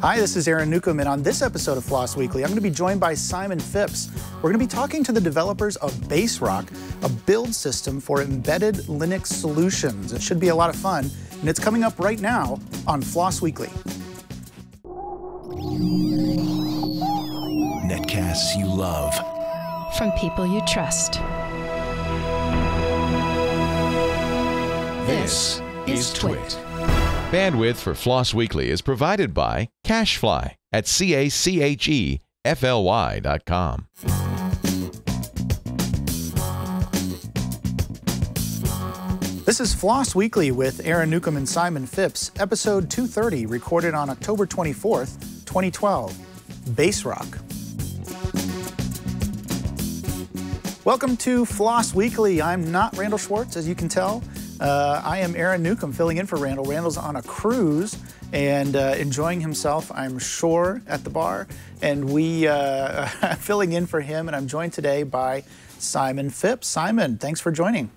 Hi, this is Aaron Newcomb, and on this episode of Floss Weekly, I'm going to be joined by Simon Phipps. We're going to be talking to the developers of Baserock, a build system for embedded Linux solutions. It should be a lot of fun, and it's coming up right now on Floss Weekly. Netcasts you love. From people you trust. This is TWiT. Bandwidth for Floss Weekly is provided by CacheFly at CACHEFLY.com. This is Floss Weekly with Aaron Newcomb and Simon Phipps, episode 230, recorded on October 24th, 2012. Baserock. Welcome to Floss Weekly. I'm not Randall Schwartz, as you can tell. I am Aaron Newcomb, filling in for Randall. Randall's on a cruise and enjoying himself, I'm sure, at the bar. And we filling in for him, and I'm joined today by Simon Phipps. Simon, thanks for joining.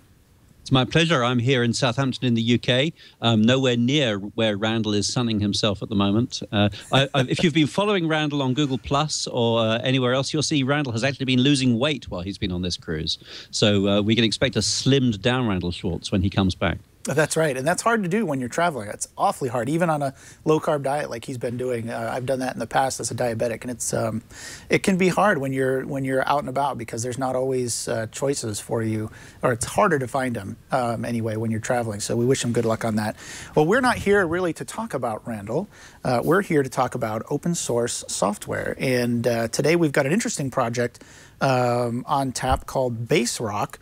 It's my pleasure. I'm here in Southampton in the UK, nowhere near where Randall is sunning himself at the moment. If you've been following Randall on Google Plus or anywhere else, you'll see Randall has actually been losing weight while he's been on this cruise. So we can expect a slimmed down Randall Schwartz when he comes back. That's right, and that's hard to do when you're traveling. It's awfully hard, even on a low-carb diet like he's been doing. I've done that in the past as a diabetic, and it can be hard when you're out and about because there's not always choices for you, or it's harder to find them anyway when you're traveling. So we wish him good luck on that. Well, we're not here really to talk about Randall. We're here to talk about open source software, and today we've got an interesting project on tap called Baserock.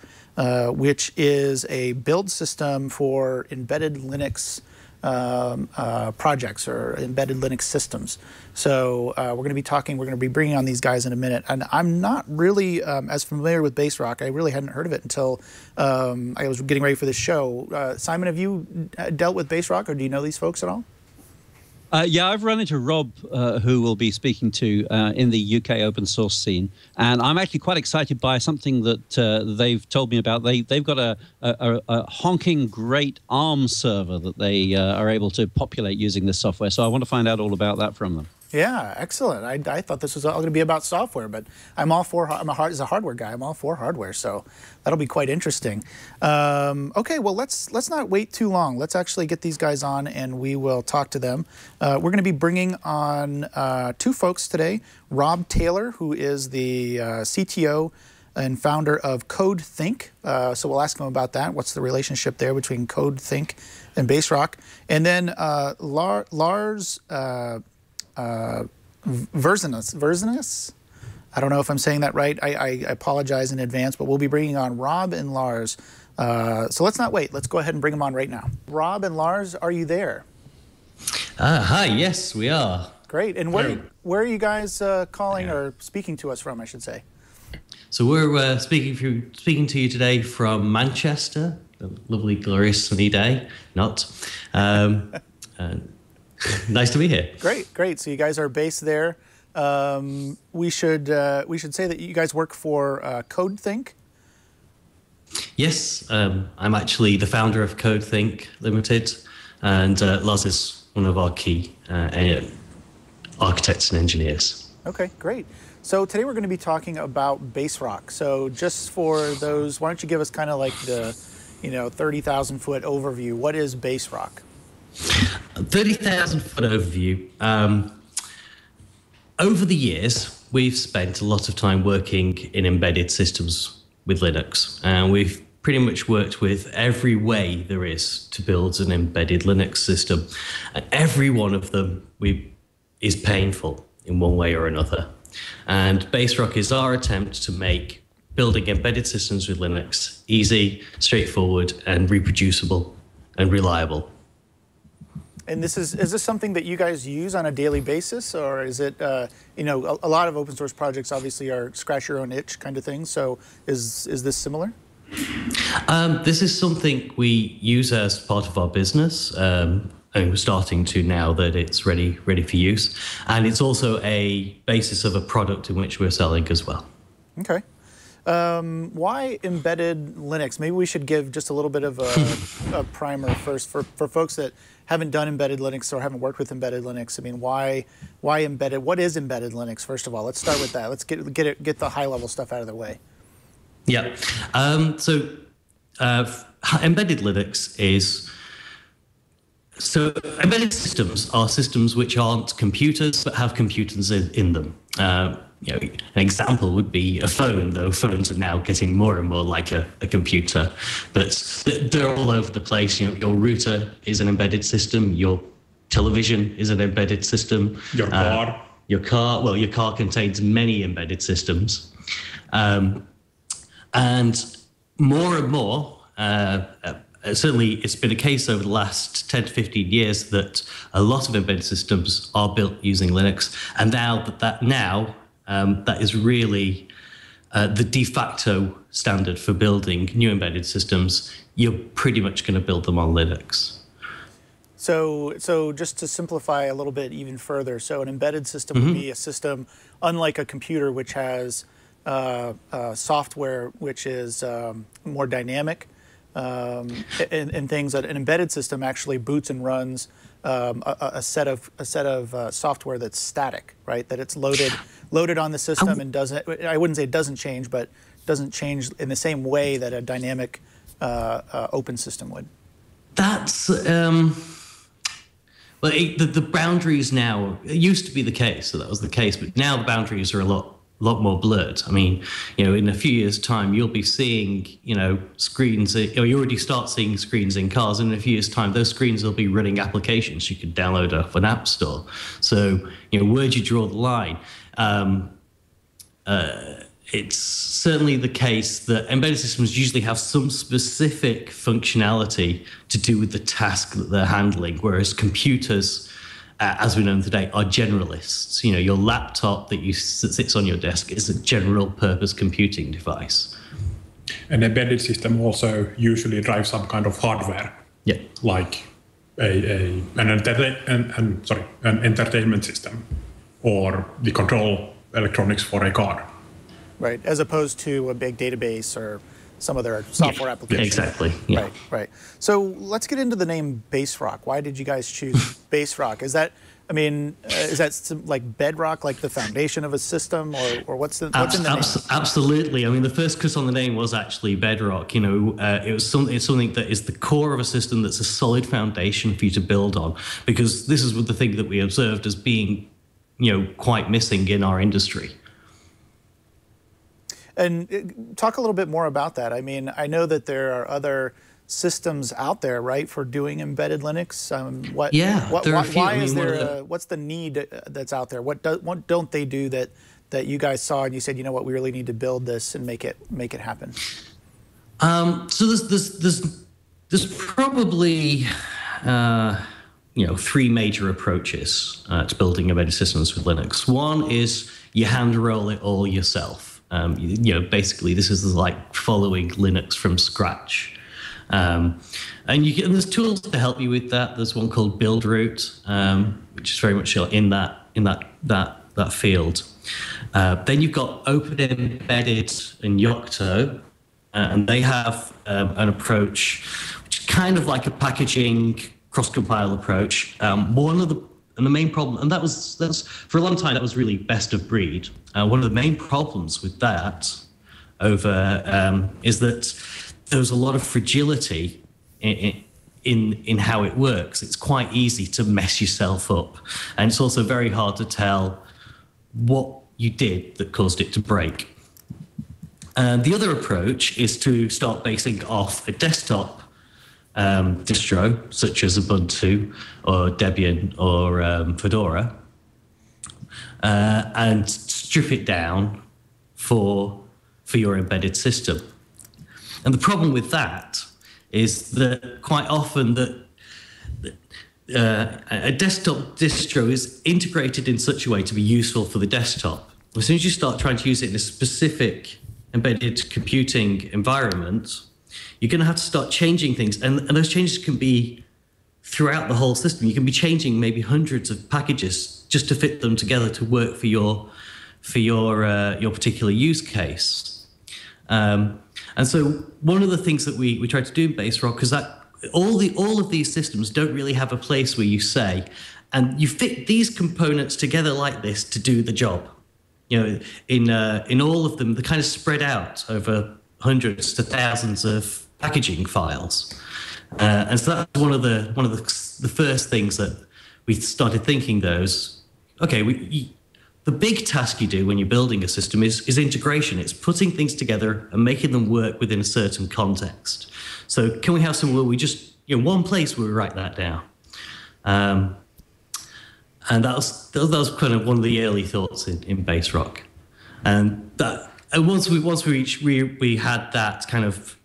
Which is a build system for embedded Linux projects or embedded Linux systems. So we're going to be bringing on these guys in a minute. And I'm not really as familiar with Baserock. I really hadn't heard of it until I was getting ready for this show. Simon, have you dealt with Baserock, or do you know these folks at all? Yeah, I've run into Rob, who we'll be speaking to in the UK open source scene, and I'm actually quite excited by something that they've told me about. They've got a honking great ARM server that they are able to populate using this software, so I want to find out all about that from them. Yeah, excellent. I thought this was all going to be about software, but as a hardware guy, I'm all for hardware, so that'll be quite interesting. Okay, well, let's not wait too long. Let's actually get these guys on, and we will talk to them. We're going to be bringing on two folks today. Rob Taylor, who is the CTO and founder of CodeThink. So we'll ask him about that. What's the relationship there between CodeThink and Baserock? And then Lars Verzinus. I don't know if I'm saying that right. I apologize in advance, but we'll be bringing on Rob and Lars. So let's not wait. Let's go ahead and bring them on right now. Rob and Lars, are you there? Hi, yes, we are. Great. And where are you guys calling or speaking to us from, I should say? So we're speaking to you today from Manchester, a lovely, glorious, sunny day. Not. Nice to be here. Great. So you guys are based there. We should say that you guys work for CodeThink. Yes, I'm actually the founder of CodeThink Limited, and Lars is one of our key architects and engineers. Okay, great. So today we're going to be talking about Baserock. So just for those, why don't you give us kind of like the 30,000 foot overview? What is Baserock? 30,000 foot overview. Over the years, we've spent a lot of time working in embedded systems with Linux, and we've pretty much worked with every way there is to build an embedded Linux system, and every one of them is painful in one way or another. And Baserock is our attempt to make building embedded systems with Linux easy, straightforward, and reproducible and reliable. And is this something that you guys use on a daily basis, or is it, a lot of open source projects obviously are scratch your own itch kind of thing. So is this similar? This is something we use as part of our business, and we're starting to now that it's ready for use. And it's also a basis of a product in which we're selling as well. Okay. Why embedded Linux? Maybe we should give just a little bit of a primer first for folks that haven't done embedded Linux or haven't worked with embedded Linux. I mean, why embedded? What is embedded Linux? First of all, let's start with that. Let's get the high level stuff out of the way. Yeah. Embedded Linux is. So embedded systems are systems which aren't computers but have computers in them. An example would be a phone, though phones are now getting more and more like a computer. But they're all over the place. Your router is an embedded system. Your television is an embedded system. Your car. Your car contains many embedded systems. And more, certainly it's been a case over the last 10 to 15 years that a lot of embedded systems are built using Linux. And now that is really the de facto standard for building new embedded systems. You're pretty much going to build them on Linux. So just to simplify a little bit even further, so an embedded system would be a system unlike a computer, which has software which is more dynamic, and things that an embedded system actually boots and runs a set of software that's static, right? That it's loaded on the system and doesn't. I wouldn't say it doesn't change, but doesn't change in the same way that a dynamic open system would. That's the boundaries now. It used to be the case, so that was the case, but now the boundaries are a lot more blurred. I mean, in a few years' time, you'll be seeing, screens, or you already start seeing screens in cars, and in a few years' time, those screens will be running applications you could download off an app store. So, where do you draw the line? It's certainly the case that embedded systems usually have some specific functionality to do with the task that they're handling, whereas computers, as we know them today, are generalists. Your laptop that sits on your desk is a general purpose computing device. An embedded system also usually drives some kind of hardware, like an entertainment system or the control electronics for a car. Right, as opposed to a big database or some other software application. Exactly. Yeah. Right. So let's get into the name Baserock. Why did you guys choose Baserock? Is that like bedrock, like the foundation of a system, or what's in the name? Absolutely. I mean, the first cut on the name was actually bedrock. It's something that is the core of a system that's a solid foundation for you to build on, because this is the thing that we observed as being, quite missing in our industry. And talk a little bit more about that. I mean, I know that there are other systems out there, right, for doing embedded Linux. What's the need that's out there? What don't they do that you guys saw and you said, we really need to build this and make it happen? So there's probably three major approaches to building embedded systems with Linux. One is you hand roll it all yourself. Basically, this is like following Linux from scratch. And there's tools to help you with that. There's one called Buildroot, which is very much in that field. Then you've got Open Embedded and Yocto, and they have an approach which is kind of like a packaging cross-compile approach. And the main problem, and that's for a long time, that was really best of breed. One of the main problems with that is that there's a lot of fragility in how it works. It's quite easy to mess yourself up. And it's also very hard to tell what you did that caused it to break. And the other approach is to start basing off a desktop distro, such as Ubuntu or Debian or Fedora, and strip it down for your embedded system. And the problem with that is that quite often a desktop distro is integrated in such a way to be useful for the desktop. As soon as you start trying to use it in a specific embedded computing environment, you're going to have to start changing things. And those changes can be throughout the whole system. You can be changing maybe hundreds of packages just to fit them together to work for your particular use case. And so one of the things that we try to do in Baserock is that all of these systems don't really have a place where you say, and you fit these components together like this to do the job. You know, in all of them, they're kind of spread out over hundreds to thousands of packaging files. And so that's one of the first things that we started thinking. Those, okay, the big task you do when you're building a system is integration. It's putting things together and making them work within a certain context. So can we have somewhere we just, one place where we write that down? And that was kind of one of the early thoughts in Baserock. And once we had that kind of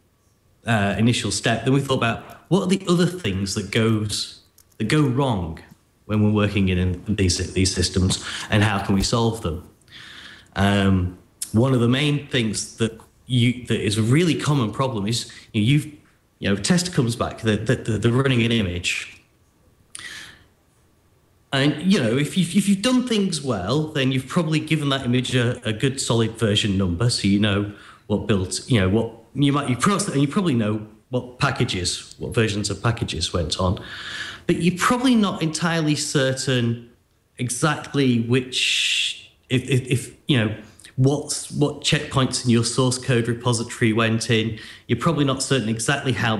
initial step, then we thought about what are the other things that go wrong when we're working in these systems, and how can we solve them? One of the main things that is a really common problem is tester comes back, they're running an image. And, if you've done things well, then you've probably given that image a good solid version number, so you know what built, what you probably know what versions of packages went on. But you're probably not entirely certain exactly which, what checkpoints in your source code repository went in. You're probably not certain exactly how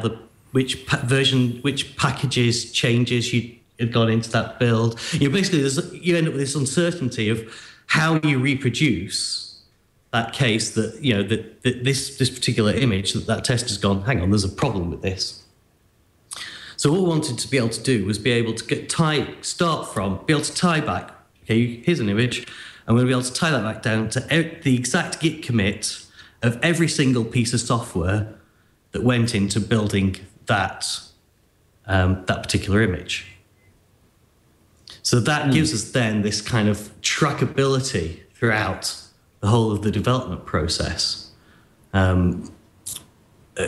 which packages changes you had gone into that build. Basically, you end up with this uncertainty of how you reproduce that case that this particular image that tester's gone, hang on, there's a problem with this. So what we wanted to be able to do was be able to be able to tie back, okay, here's an image, and we're going to be able to tie that back down to the exact Git commit of every single piece of software that went into building that particular image. So that gives us then this kind of trackability throughout the whole of the development process,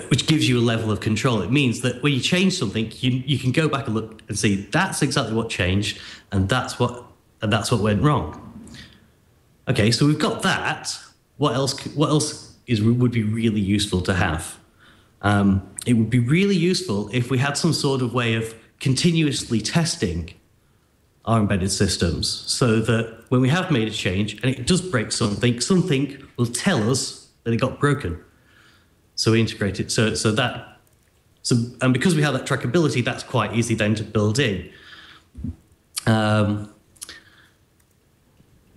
which gives you a level of control. It means that when you change something, you can go back and look and see that's exactly what changed, and that's what went wrong. Okay, so we've got that. What else would be really useful to have? It would be really useful if we had some sort of way of continuously testing our embedded systems, so that when we have made a change and it does break something will tell us that it got broken. So we integrate it. And because we have that trackability, that's quite easy then to build in. And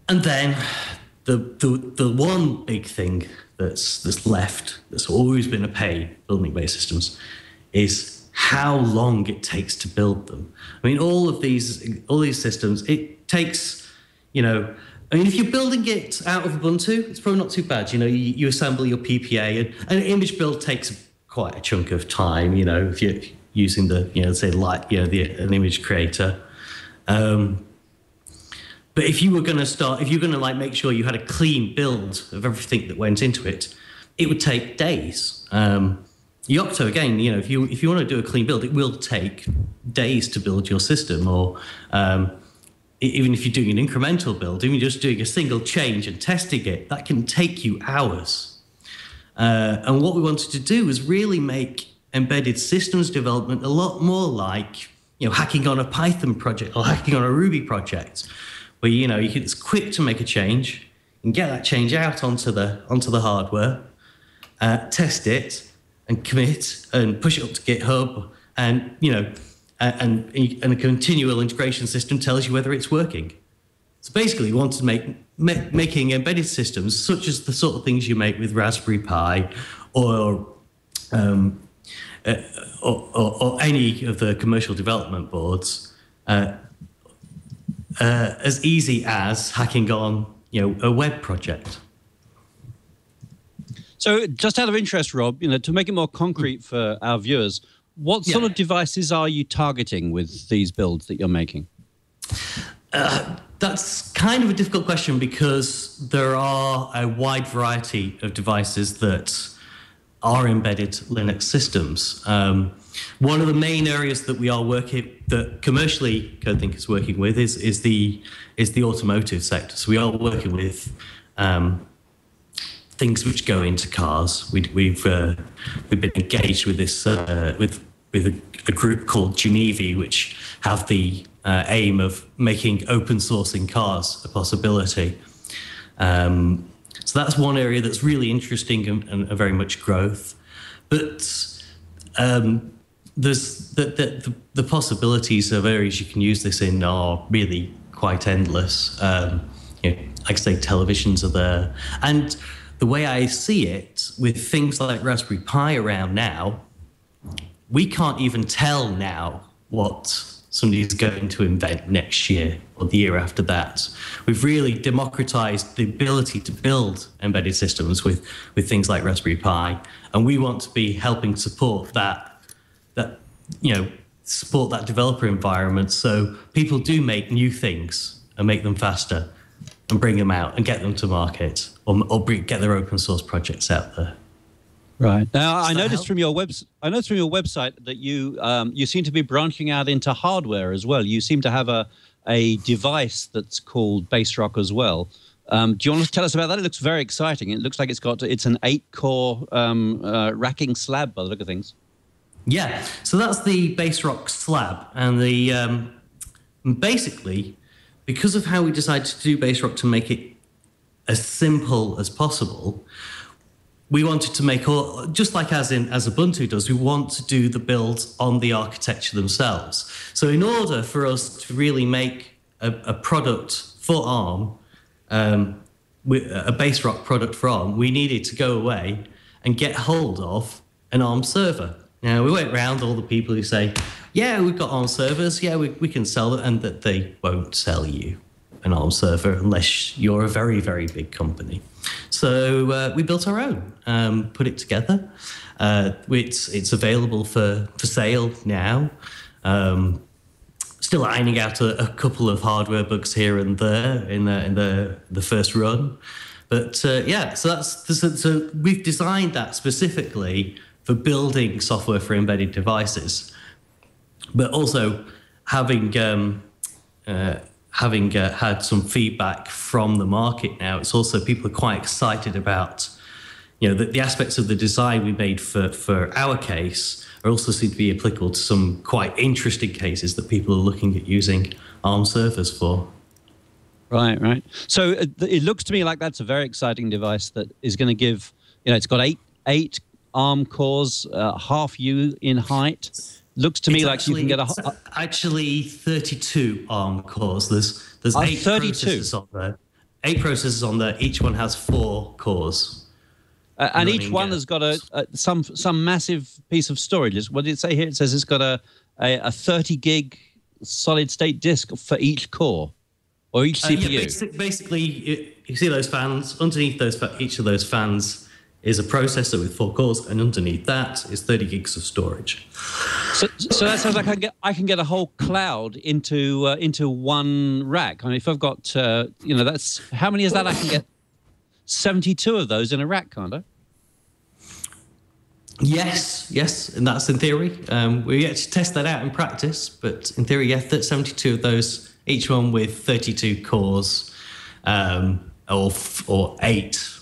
then the one big thing that's left, that's always been a pain building base systems, is how long it takes to build them. I mean, all these systems, it takes, if you're building it out of Ubuntu, it's probably not too bad. You assemble your PPA, and an image build takes quite a chunk of time. If you're using an image creator. But if you were going to make sure you had a clean build of everything that went into it, it would take days. Yocto, again, if you want to do a clean build, it will take days to build your system, or even if you're doing an incremental build, even just doing a single change and testing it, that can take you hours. And what we wanted to do was really make embedded systems development a lot more like, hacking on a Python project or hacking on a Ruby project, where it's quick to make a change and get that change out onto the hardware, test it, and commit and push it up to GitHub, and a continual integration system tells you whether it's working. So basically, we wanted to making embedded systems such as the sort of things you make with Raspberry Pi or any of the commercial development boards as easy as hacking on a web project. So just out of interest, Rob, to make it more concrete for our viewers, what sort of devices are you targeting with these builds that you're making? That's kind of a difficult question, because there are a wide variety of devices that are embedded Linux systems. One of the main areas that that commercially CodeThink is working with is the automotive sector. So we are working with things which go into cars. We've been engaged with this with a group called Genevi, which have the aim of making open sourcing cars a possibility. So that's one area that's really interesting and very much growth. But there's the possibilities of areas you can use this in are really quite endless. Like I say, televisions are there. And the way I see it, with things like Raspberry Pi around now, we can't even tell now what somebody's going to invent next year or the year after that. We've really democratized the ability to build embedded systems with things like Raspberry Pi, and we want to be helping support support that developer environment so people do make new things and make them faster and bring them out and get them to market or get their open source projects out there. Right. Now, I noticed from your website that you seem to be branching out into hardware as well. You seem to have a device that's called Baserock as well. Do you want to tell us about that? It looks very exciting. It looks like it's an 8-core racking slab by the look of things. Yeah. So that's the Baserock slab, and the basically, because of how we decided to do Baserock to make it as simple as possible, we wanted to make just like as Ubuntu does, we want to do the builds on the architecture themselves. So in order for us to really make a product for ARM, a Baserock product for ARM, we needed to go away and get hold of an ARM server. Now, we went around all the people who say, yeah, we've got ARM servers, yeah, we can sell them, and that they won't sell you an ARM server unless you're a very, very big company. So we built our own, put it together. It's available for sale now. Still ironing out a couple of hardware bugs here and there in the first run. But yeah, so we've designed that specifically for building software for embedded devices, but also having had some feedback from the market now, it's also people are quite excited about, the aspects of the design we made for our case are also seem to be applicable to some quite interesting cases that people are looking at using ARM servers for. Right. So it looks to me like that's a very exciting device that is going to give, it's got eight ARM cores, half U in height. Looks to me like you can get actually 32 ARM cores. There's 8 processors on there. 8 processors on there. Each one has 4 cores. And each one has got some massive piece of storage. What did it say here? It says it's got a 30 gig solid state disk for each core or each CPU. Yeah, basically, you see those fans. Underneath each of those fans is a processor with 4 cores, and underneath that is 30 gigs of storage. So that sounds like I can get a whole cloud into one rack. I mean, if I've got that's how many is that? I can get 72 of those in a rack, can't I? Yes, and that's in theory. We yet to test that out in practice, but in theory, yeah, 72 of those, each one with 32 cores, or 8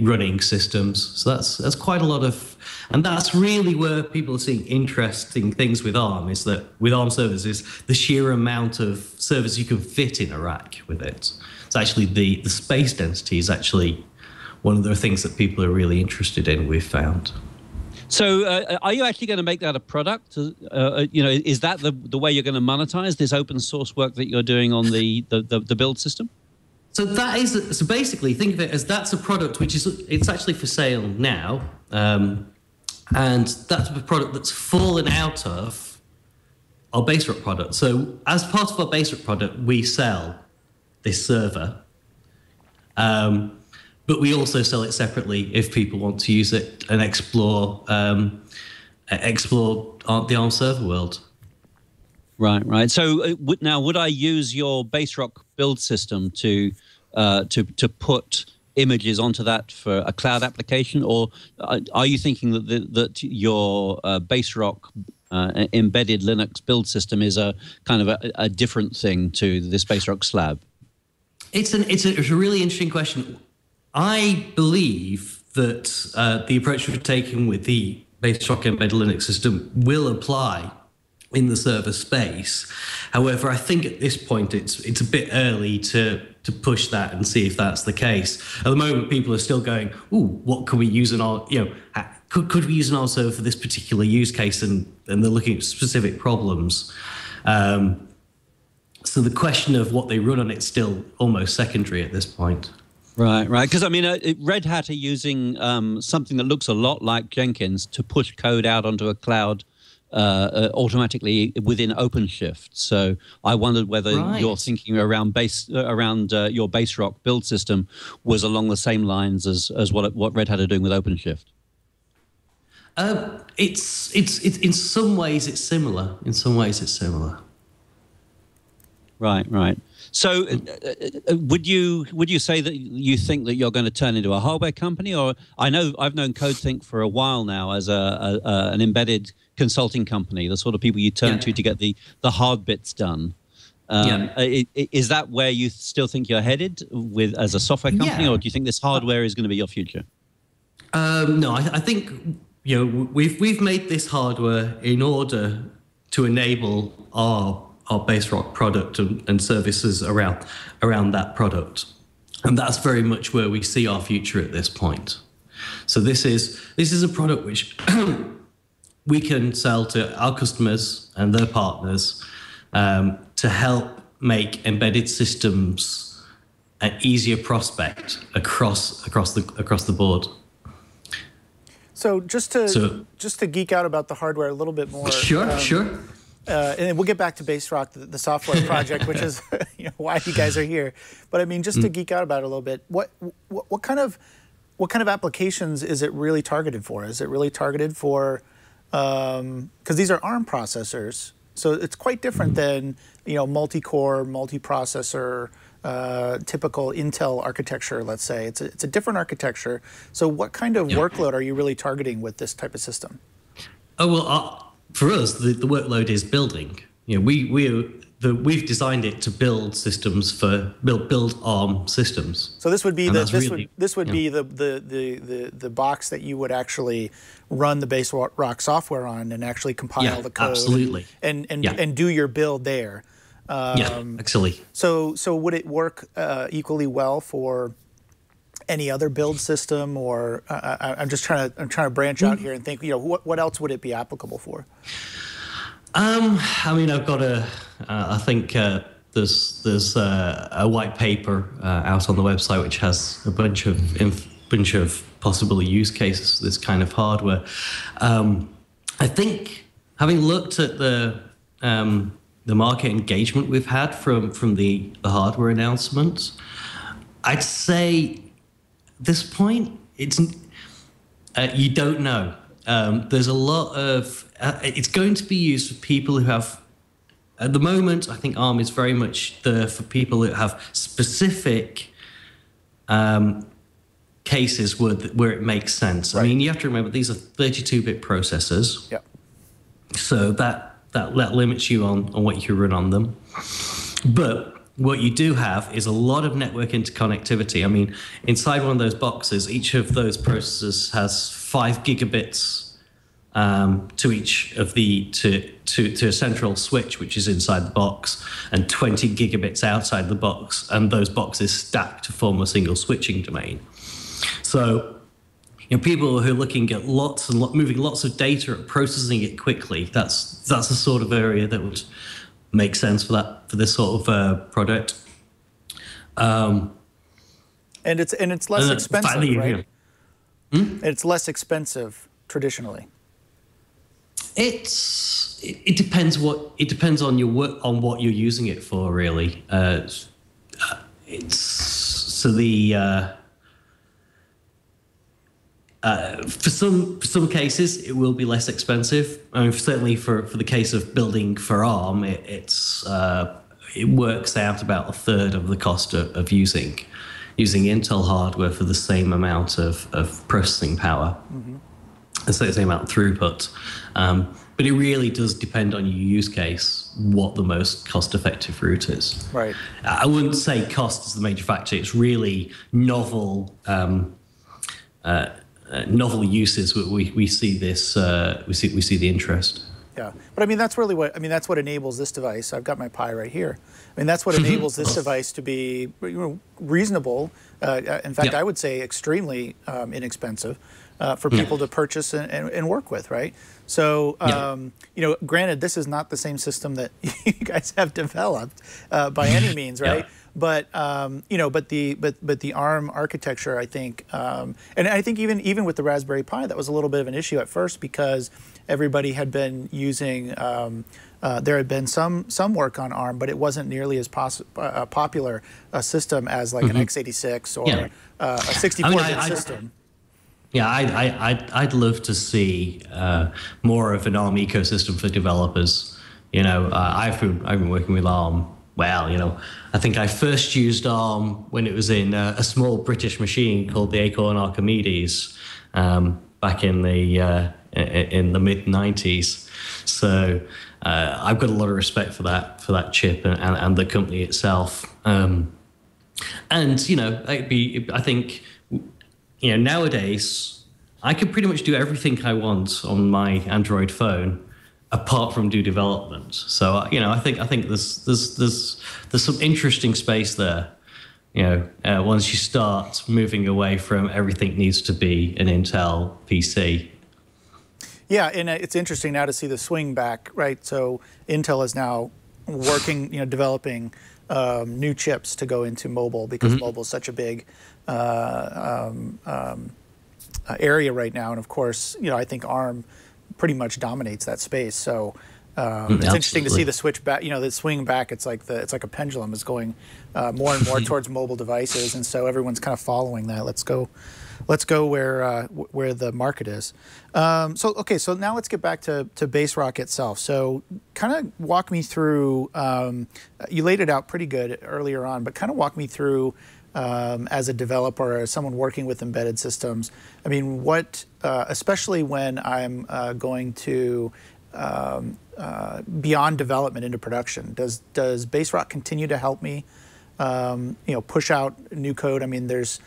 running systems. So that's quite a lot of, and that's really where people are seeing interesting things with ARM, is that with ARM servers is the sheer amount of servers you can fit in a rack with it. It's actually the space density is actually one of the things that people are really interested in, we've found. So are you actually going to make that a product? Is that the way you're going to monetize this open source work that you're doing on the build system? So basically think of it as that's a product which it's actually for sale now, and that's a product that's fallen out of our Baserock product. So as part of our Baserock product, we sell this server, but we also sell it separately if people want to use it and explore the ARM server world. Right. So now, would I use your Baserock build system to put images onto that for a cloud application, or are you thinking that your Baserock embedded Linux build system is a kind of a different thing to this Baserock slab? It's a really interesting question. I believe that the approach we've taken with the Baserock embedded Linux system will apply in the server space. However, I think at this point it's a bit early to push that and see if that's the case. At the moment, people are still going, "Ooh, what can we use in our, could we use an R server for this particular use case?" And they're looking at specific problems. So the question of what they run on it's still almost secondary at this point. Right. Because, I mean, Red Hat are using something that looks a lot like Jenkins to push code out onto a cloud automatically within OpenShift. So I wondered whether your thinking around your Baserock build system was along the same lines as what Red Hat are doing with OpenShift. It's in some ways it's similar. In some ways it's similar. Right. So, would you say that you think that you're going to turn into a hardware company? Or I've known CodeThink for a while now as an embedded consulting company, the sort of people you turn to get the hard bits done. Is that where you still think you're headed as a software company, or do you think this hardware is going to be your future? No, I think we've made this hardware in order to enable our Baserock product and services around that product. And that's very much where we see our future at this point. So this is a product which we can sell to our customers and their partners to help make embedded systems an easier prospect across the board. So just to geek out about the hardware a little bit more. Sure. And we'll get back to Baserock, the software project, which is why you guys are here. But I mean, just to geek out about it a little bit, what kind of applications is it really targeted for? Is it really targeted for because these are ARM processors, so it's quite different than multi-core, multi-processor, typical Intel architecture. Let's say it's a different architecture. So what kind of workload are you really targeting with this type of system? Oh well. For us, the workload is building. We've designed it to build systems build ARM systems. So this would be the box that you would actually run the Baserock software on and actually compile the code. Absolutely. And do your build there. Actually. So would it work equally well for any other build system, or I'm trying to branch out here and think, what else would it be applicable for? I mean, I've got I think there's a white paper out on the website which has a bunch of possible use cases for this kind of hardware. I think having looked at the market engagement we've had from the hardware announcements, I'd say at this point, it's you don't know. There's a lot of it's going to be used for people who have. At the moment, I think ARM is very much there for people who have specific cases where it makes sense. Right. I mean, you have to remember these are 32-bit processors. Yep. So that limits you on what you can run on them, but what you do have is a lot of network interconnectivity. I mean, inside one of those boxes, each of those processors has 5 gigabits to each of to a central switch, which is inside the box, and 20 gigabits outside the box, and those boxes stack to form a single switching domain. So, people who are looking at moving lots of data and processing it quickly, that's the sort of area that would make sense for this sort of product. And it's less expensive, right? It's less expensive traditionally. It depends on your work, on what you're using it for, really. For some cases, it will be less expensive. I mean, certainly for the case of building for ARM, it works out about a third of the cost of using Intel hardware for the same amount of processing power, the same amount of throughput. But it really does depend on your use case, what the most cost-effective route is. Right. I wouldn't say cost is the major factor. It's really novel novel uses, we see this. We see the interest. Yeah, but I mean that's really what that's what enables this device. I've got my Pi right here. I mean that's what enables this device to be reasonable. In fact, I would say extremely inexpensive for people to purchase and work with, right? So granted, this is not the same system that you guys have developed by any means, right? But but the ARM architecture, I think, and I think even with the Raspberry Pi, that was a little bit of an issue at first because everybody had been using. There had been some work on ARM, but it wasn't nearly as popular a system as like an x86 or a 64-bit system. Yeah, I'd love to see more of an ARM ecosystem for developers. I've been working with ARM. Well, I think I first used ARM when it was in a small British machine called the Acorn Archimedes back in the mid-90s. So I've got a lot of respect for that chip and the company itself. And I think nowadays I can pretty much do everything I want on my Android phone, apart from do development. So I think there's some interesting space there. Once you start moving away from everything needs to be an Intel PC. Yeah, and it's interesting now to see the swing back, right? So Intel is now working, developing new chips to go into mobile because mobile is such a big area right now, and of course, I think ARM pretty much dominates that space. So it's interesting to see the switch back, the swing back. It's like a pendulum is going more and more towards mobile devices, and so everyone's kind of following that. Let's go where the market is. So now let's get back to Baserock itself. So kind of walk me through. You laid it out pretty good earlier on, but kind of walk me through. As a developer or as someone working with embedded systems, I mean, especially when I'm going to beyond development into production, does Baserock continue to help me, push out new code? I mean, there's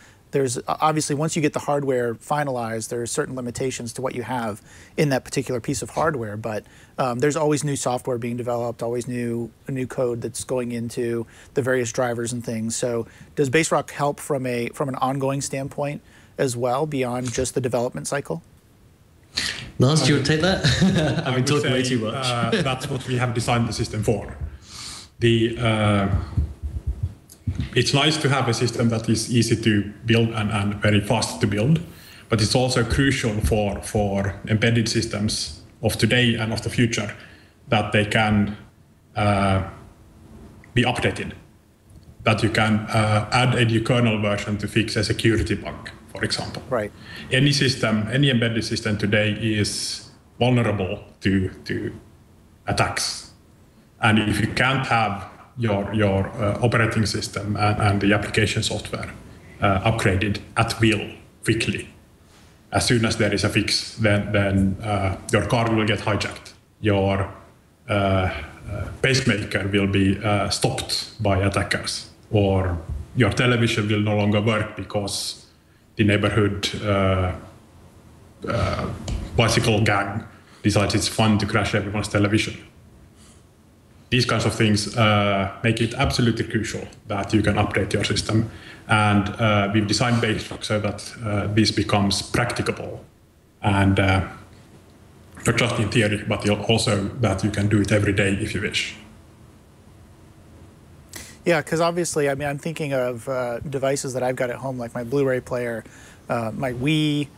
obviously once you get the hardware finalized, there are certain limitations to what you have in that particular piece of hardware, but there's always new software being developed, always new code that's going into the various drivers and things. So does Baserock help from an ongoing standpoint as well, beyond just the development cycle? Lars, do you want to take that? I've been talking way too much. That's what we have designed the system for. It's nice to have a system that is easy to build and very fast to build, but it's also crucial for embedded systems of today and of the future that they can be updated, that you can add a new kernel version to fix a security bug, for example. Right. Any embedded system today is vulnerable to attacks. And if you can't have your operating system and the application software upgraded at will quickly, as soon as there is a fix, then your car will get hijacked. Your pacemaker will be stopped by attackers, or your television will no longer work because the neighborhood bicycle gang decides it's fun to crash everyone's television. These kinds of things make it absolutely crucial that you can update your system. And we've designed Baserock so that this becomes practicable. And not just in theory, but also that you can do it every day if you wish. Yeah, because obviously, I mean, I'm thinking of devices that I've got at home, like my Blu-ray player, my Wii,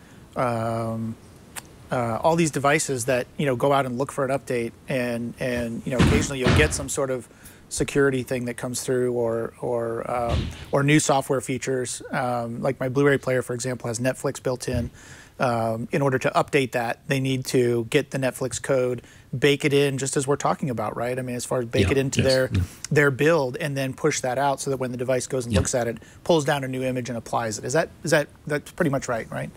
all these devices that go out and look for an update, and occasionally you'll get some sort of security thing that comes through, or new software features. Like my Blu-ray player, for example, has Netflix built in. In order to update that, they need to get the Netflix code, bake it in, just as we're talking about, right? I mean, as far as bake it into their build, and then push that out so that when the device goes and looks at it, pulls down a new image and applies it. That's pretty much right?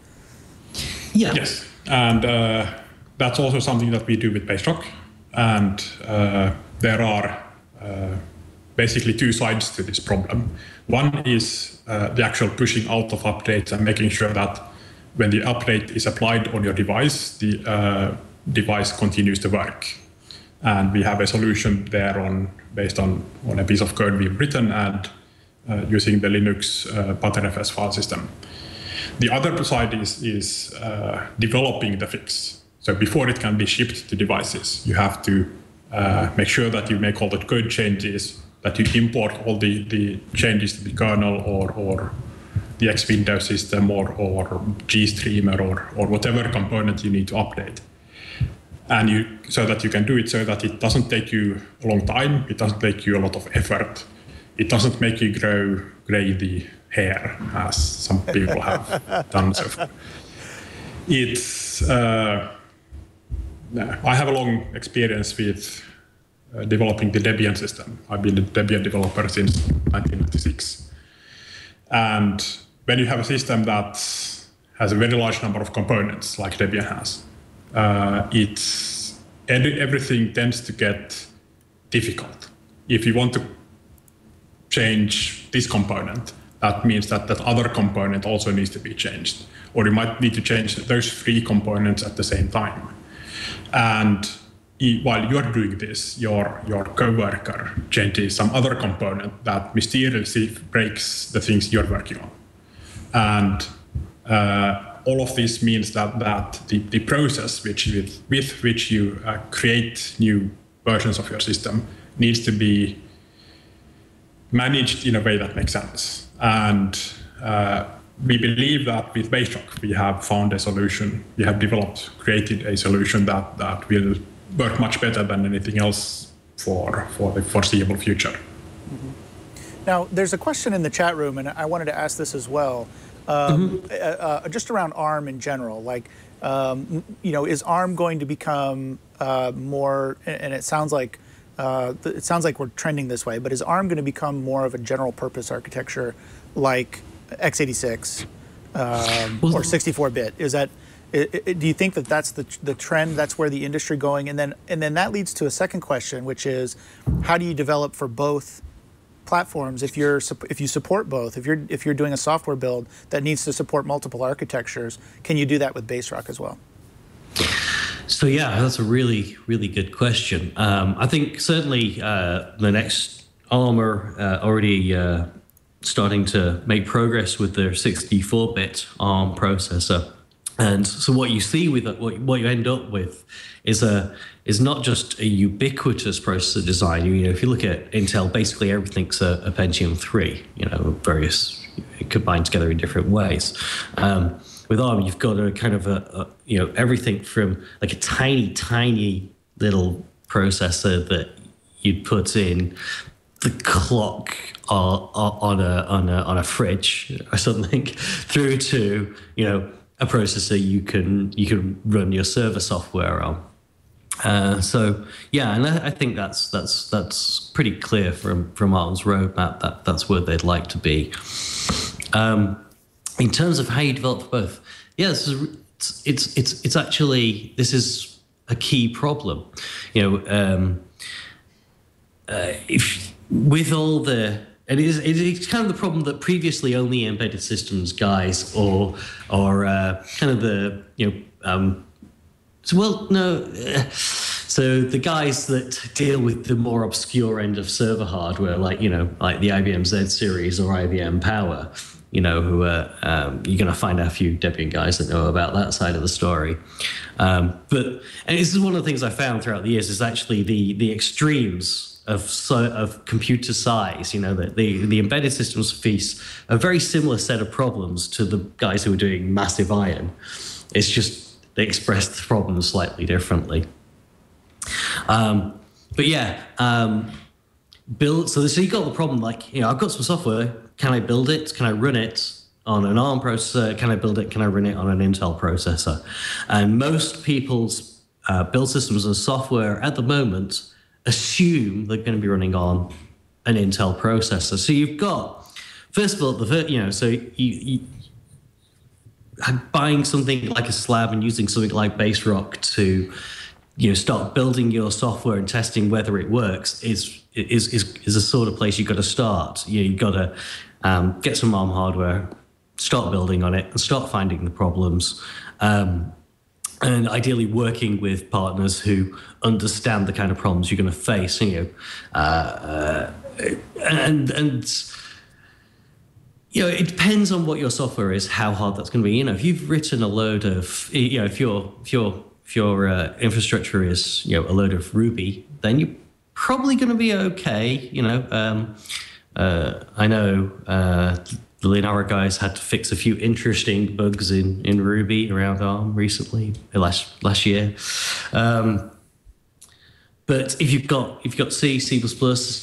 Yeah. Yes, and that's also something that we do with Baserock. And there are basically two sides to this problem. One is the actual pushing out of updates and making sure that when the update is applied on your device, the device continues to work. And we have a solution there based on a piece of code we've written and using the Linux Btrfs file system. The other side is developing the fix. So before it can be shipped to devices, you have to make sure that you make all the code changes, that you import all the changes to the kernel or the X Windows system or GStreamer or whatever component you need to update. And so that you can do it so that it doesn't take you a long time, it doesn't take you a lot of effort, it doesn't make you grow the hair, as some people have done so far. I have a long experience with developing the Debian system. I've been a Debian developer since 1996. And when you have a system that has a very large number of components, like Debian has, everything tends to get difficult. If you want to change this component, that means that other component also needs to be changed. Or you might need to change those 3 components at the same time. And while you're doing this, your coworker changes some other component that mysteriously breaks the things you're working on. And all of this means that the process with which you create new versions of your system needs to be managed in a way that makes sense. And we believe that with Baserock, we have found a solution. We have created a solution that will work much better than anything else for the foreseeable future. Mm-hmm. Now, there's a question in the chat room, and I wanted to ask this as well, just around ARM in general. Like, is ARM going to become more? And it sounds like we're trending this way. But is ARM going to become more of a general-purpose architecture, like x86 or 64-bit? Is that? Do you think that that's the trend? That's where the industry going, and then that leads to a second question, which is, how do you develop for both platforms if you support both? If you're doing a software build that needs to support multiple architectures, can you do that with Baserock as well? So yeah, that's a really, really good question. I think certainly the next ARM are already starting to make progress with their 64-bit ARM processor. And so what you see with what you end up with is not just a ubiquitous processor design. If you look at Intel, basically everything's a Pentium 3. Various combined together in different ways. With ARM, you've got a kind of everything from like a tiny little processor that you'd put in the clock on a fridge or something, through to a processor you can run your server software on. So yeah, and I think that's pretty clear from ARM's roadmap that's where they'd like to be. In terms of how you develop both, yeah, it's actually, this is a key problem. If with all the, it's kind of the problem that previously only embedded systems guys or kind of the so the guys that deal with the more obscure end of server hardware, like the IBM Z series or IBM Power, who are you're going to find a few Debian guys that know about that side of the story. But this is one of the things I found throughout the years is actually the extremes of computer size. The embedded systems face a very similar set of problems to the guys who are doing massive iron. It's just they express the problem slightly differently. But yeah, build. So you got the problem. Like, I've got some software. Can I build it? Can I run it on an ARM processor? Can I build it? Can I run it on an Intel processor? And most people's build systems and software at the moment assume they're going to be running on an Intel processor. So you've got, first of all, so you buying something like a slab and using something like Baserock to, start building your software and testing whether it works is a sort of place you've got to start. You've got to get some ARM hardware, start building on it and start finding the problems. And ideally working with partners who understand the kind of problems you're going to face, it depends on what your software is, how hard that's going to be. If you've written a load of, if your infrastructure is, a load of Ruby, then you're probably going to be okay. I know the Linaro guys had to fix a few interesting bugs in Ruby around ARM recently, last year. But if you've got C, C++,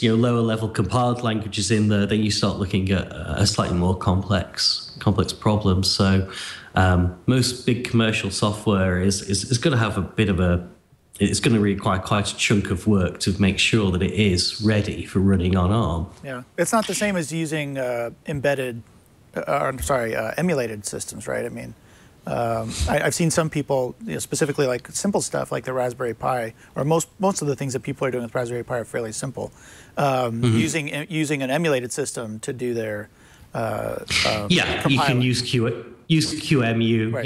lower level compiled languages in there, then you start looking at a slightly more complex problem. So most big commercial software is going to have it's going to require quite a chunk of work to make sure that it is ready for running on ARM. Yeah, it's not the same as using emulated systems, right? I mean, I've seen some people, specifically like simple stuff like the Raspberry Pi, or most of the things that people are doing with Raspberry Pi are fairly simple. Using an emulated system to do their compiling. You can use QEMU, right.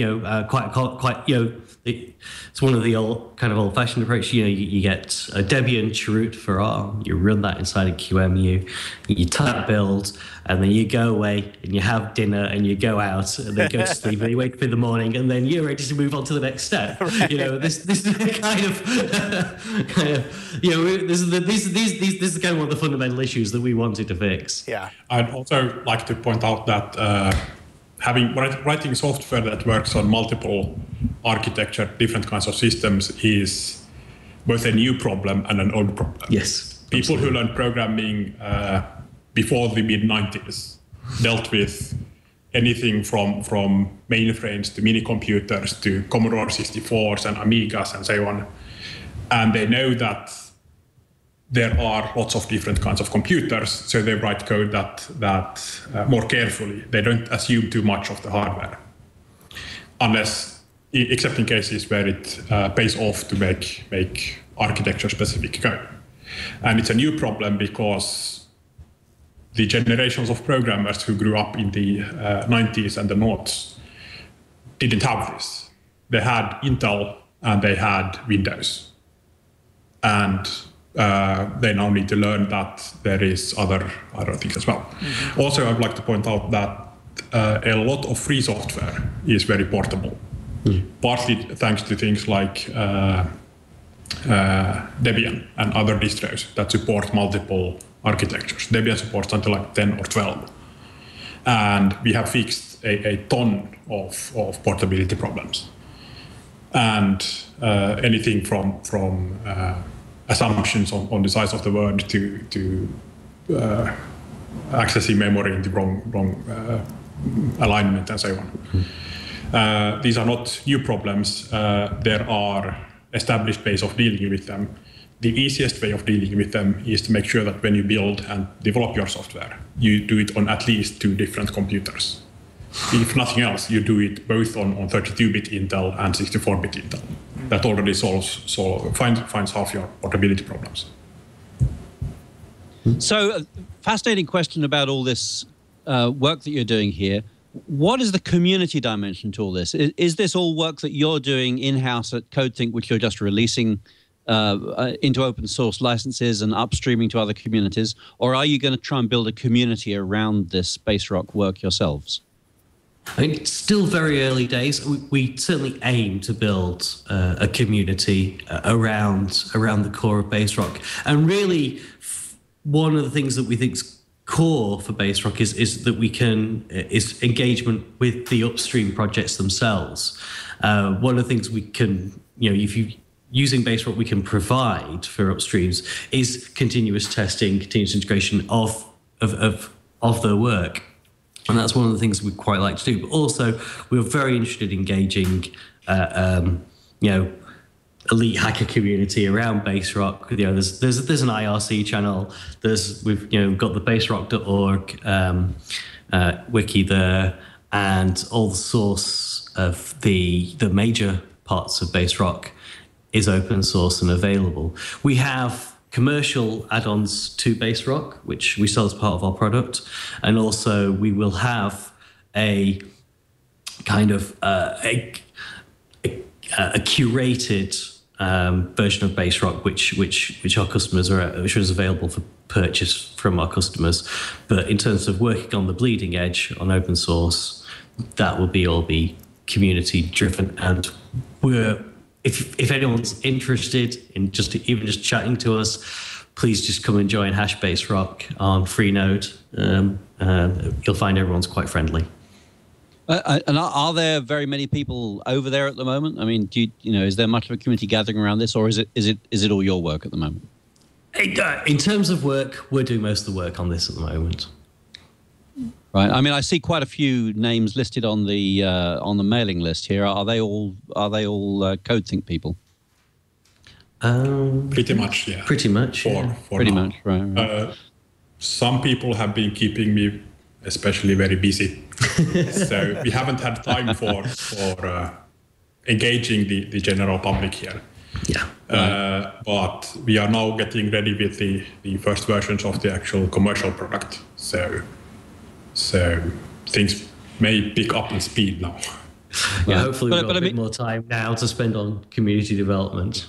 It's one of the old-fashioned approach. You get a Debian root for ARM. You run that inside of QEMU. You type build, and then you go away and you have dinner and you go out and then go to sleep and you wake up in the morning and then you're ready to move on to the next step. Right. This is the this is kind of one of the fundamental issues that we wanted to fix. Yeah. I'd also like to point out that writing software that works on multiple architecture, different kinds of systems, is both a new problem and an old problem. Yes. People who learned programming before the mid-90s dealt with anything from mainframes to mini computers to Commodore 64s and Amigas and so on. And they know that there are lots of different kinds of computers, so they write code that more carefully. They don't assume too much of the hardware, except in cases where it pays off to make architecture-specific code. And it's a new problem because the generations of programmers who grew up in the 90s and the noughts didn't have this. They had Intel and they had Windows. And they now need to learn that there is other things as well. Mm-hmm. Also, I'd like to point out that a lot of free software is very portable, partly thanks to things like Debian and other distros that support multiple architectures. Debian supports until like 10 or 12. And we have fixed a ton of portability problems. And anything from assumptions on the size of the word to accessing memory in the wrong alignment and so on. These are not new problems. There are established ways of dealing with them. The easiest way of dealing with them is to make sure that when you build and develop your software, you do it on at least 2 different computers. If nothing else, you do it both on 32-bit Intel and 64-bit Intel. That already finds half your portability problems. So, fascinating question about all this work that you're doing here. What is the community dimension to all this? Is this all work that you're doing in-house at CodeThink, which you're just releasing into open source licenses and upstreaming to other communities? Or are you going to try and build a community around this Baserock work yourselves? I think it's still very early days. We certainly aim to build a community around the core of Baserock. And really, one of the things that we think is core for Baserock is that is engagement with the upstream projects themselves. One of the things we can, if you using Baserock we can provide for upstreams is continuous testing, continuous integration of their work. And that's one of the things we quite like to do. But also, we're very interested in engaging, elite hacker community around Baserock. There's an IRC channel. We've got the baserock.org wiki there, and all the source of the major parts of Baserock is open source and available. We have commercial add-ons to Baserock, which we sell as part of our product, and also we will have a kind of a curated version of Baserock, which our customers which is available for purchase from our customers. But in terms of working on the bleeding edge on open source, that will all be community driven. And if anyone's interested in even just chatting to us, please just come and join Hash Baserock on Freenode. You'll find everyone's quite friendly. And are there very many people over there at the moment? I mean, is there much of a community gathering around this, or is it all your work at the moment? In terms of work, we're doing most of the work on this at the moment. Right. I mean, I see quite a few names listed on the mailing list here. Are they all CodeThink people? Pretty much, yeah. Pretty much, Pretty much, right. Some people have been keeping me especially very busy. So we haven't had time for engaging the general public here. Yeah. But we are now getting ready with the first versions of the actual commercial product. So things may pick up in speed now. Yeah, hopefully we've got a bit more time now to spend on community development.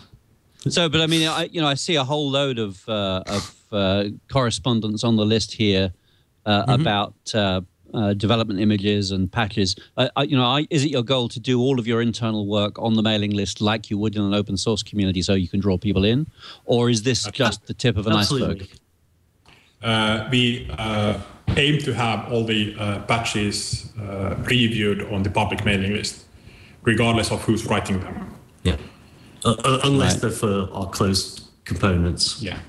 So, but I mean, I see a whole load of correspondence on the list here about development images and patches. Is it your goal to do all of your internal work on the mailing list like you would in an open source community so you can draw people in? Or is this just the tip of an iceberg? We aim to have all the patches reviewed on the public mailing list, regardless of who's writing them. Yeah. Unless they're for our closed components. Yeah.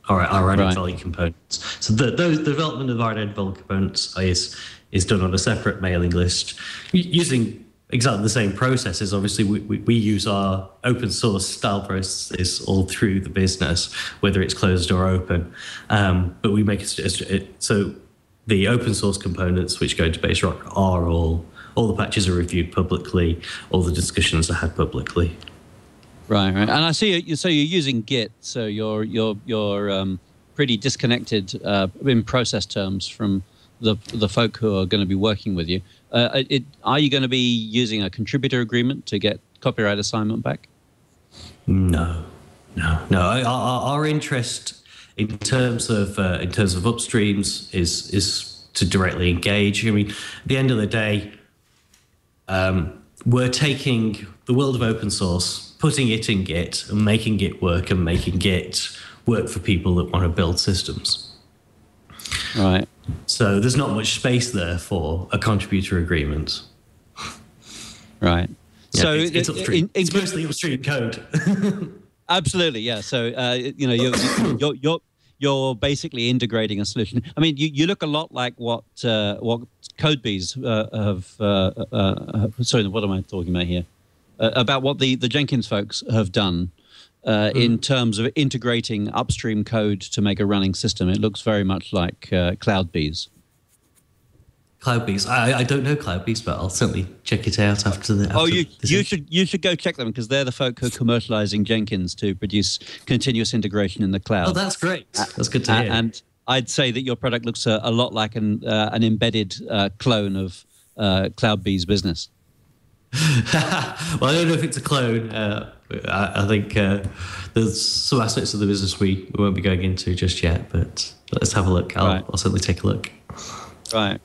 Our added value components. So the development of our added value components is done on a separate mailing list using exactly the same processes. Obviously, we use our open source style processes all through the business, whether it's closed or open. But we make it so the open source components which go into Baserock are all the patches are reviewed publicly, all the discussions are had publicly. Right. And I see. So you're using Git. So you're pretty disconnected in process terms from the folk who are going to be working with you. Are you going to be using a contributor agreement to get copyright assignment back? No. Our interest in terms of upstreams is to directly engage. I mean, at the end of the day, we're taking the world of open source, putting it in Git and making it work and making it work for people that want to build systems. Right. So there's not much space there for a contributor agreement. Right. Yeah, So it's upstream. It's mostly upstream code. Absolutely, yeah. So you're basically integrating a solution. I mean, you look a lot like what CodeBees have. Sorry, what am I talking about here? About what the Jenkins folks have done in terms of integrating upstream code to make a running system. It looks very much like CloudBees. CloudBees. I don't know CloudBees, but I'll certainly check it out after the. You should go check them because they're the folk who are commercializing Jenkins to produce continuous integration in the cloud. Oh, that's great. That's good to hear. And I'd say that your product looks a lot like an embedded clone of CloudBees business. Well, I don't know if it's a clone. I think there's some aspects of the business we won't be going into just yet, but let's have a look. I'll certainly take a look. Right.